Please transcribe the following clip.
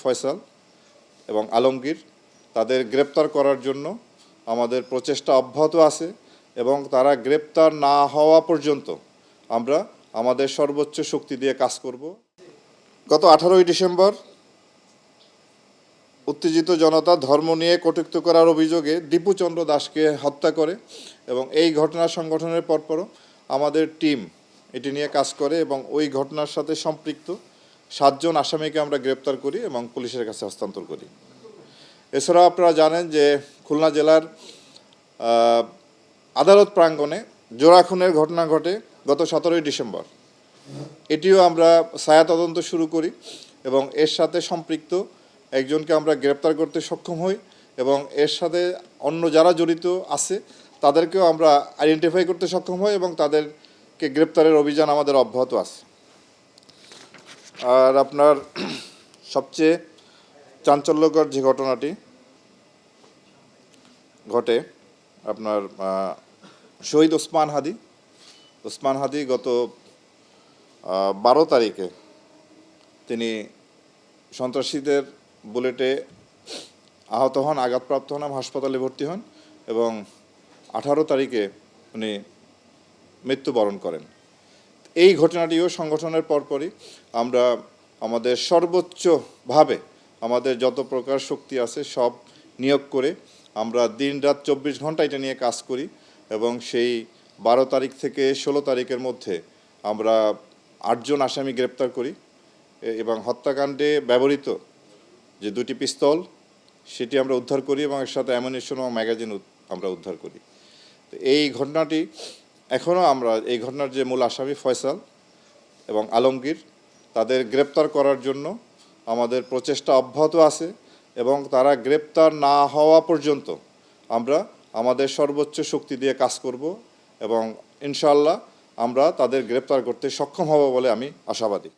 ফয়সাল এবং আলমগীর তাদের গ্রেপ্তার করার জন্য আমাদের প্রচেষ্টা অব্যাহত আছে এবং তারা গ্রেপ্তার না হওয়া পর্যন্ত আমরা আমাদের সর্বোচ্চ শক্তি দিয়ে কাজ করব। গত 18ই ডিসেম্বর উত্তেজিত জনতা ধর্ম নিয়ে কটূক্তি করার অভিযোগে দীপু চন্দ্র দাসকে হত্যা করে এবং এই ঘটনা সংঘটনের পরপরও আমাদের টিম এটি নিয়ে কাজ করে এবং ওই ঘটনার সাথে সম্পৃক্ত 7 জন আসামিকে আমরা গ্রেপ্তার করি এবং পুলিশের কাছে হস্তান্তর করি। এছাড়াও আপনারা জানেন যে খুলনা জেলার আদালত প্রাঙ্গণে জোড়া খুনের ঘটনা ঘটে গত 17ই ডিসেম্বর। এটিও আমরা ছায়া তদন্ত শুরু করি এবং এর সাথে সম্পৃক্ত একজনকে আমরা গ্রেপ্তার করতে সক্ষম হই এবং এর সাথে অন্য যারা জড়িত আছে তাদেরকেও আমরা আইডেন্টিফাই করতে সক্ষম হই এবং তাদেরকে গ্রেপ্তারের অভিযান আমাদের অব্যাহত আছে। আর আপনার সবচেয়ে চাঞ্চল্যকর যে ঘটনাটি ঘটে আপনার শহীদ ওসমান হাদি গত 12 তারিখে তিনি সন্ত্রাসীদের বুলেটে আহত হন, আঘাতপ্রাপ্ত হন, হাসপাতালে ভর্তি হন এবং 18 তারিখে উনি মৃত্যুবরণ করেন। এই ঘটনাটিও সংগঠনের পরপরই আমরা আমাদের সর্বোচ্চভাবে আমাদের যত প্রকার শক্তি আছে সব নিয়োগ করে আমরা দিন-রাত 24 ঘন্টা এটা নিয়ে কাজ করি এবং সেই 12 তারিখ থেকে 16 তারিখের মধ্যে আমরা 8 জন আসামি গ্রেপ্তার করি এবং হত্যাকাণ্ডে ব্যবহৃত যে 2টি পিস্তল সেটি আমরা উদ্ধার করি এবং এর সাথে অ্যামুনিশন ও ম্যাগাজিন আমরা উদ্ধার করি। তো এই ঘটনাটি এখনও আমরা এই ঘটনার যে মূল আসামি ফয়সাল এবং আলমগীর তাদের গ্রেপ্তার করার জন্য আমাদের প্রচেষ্টা অব্যাহত আছে এবং তারা গ্রেপ্তার না হওয়া পর্যন্ত আমরা আমাদের সর্বোচ্চ শক্তি দিয়ে কাজ করব এবং ইনশাআল্লাহ আমরা তাদের গ্রেপ্তার করতে সক্ষম হব বলে আমি আশাবাদী।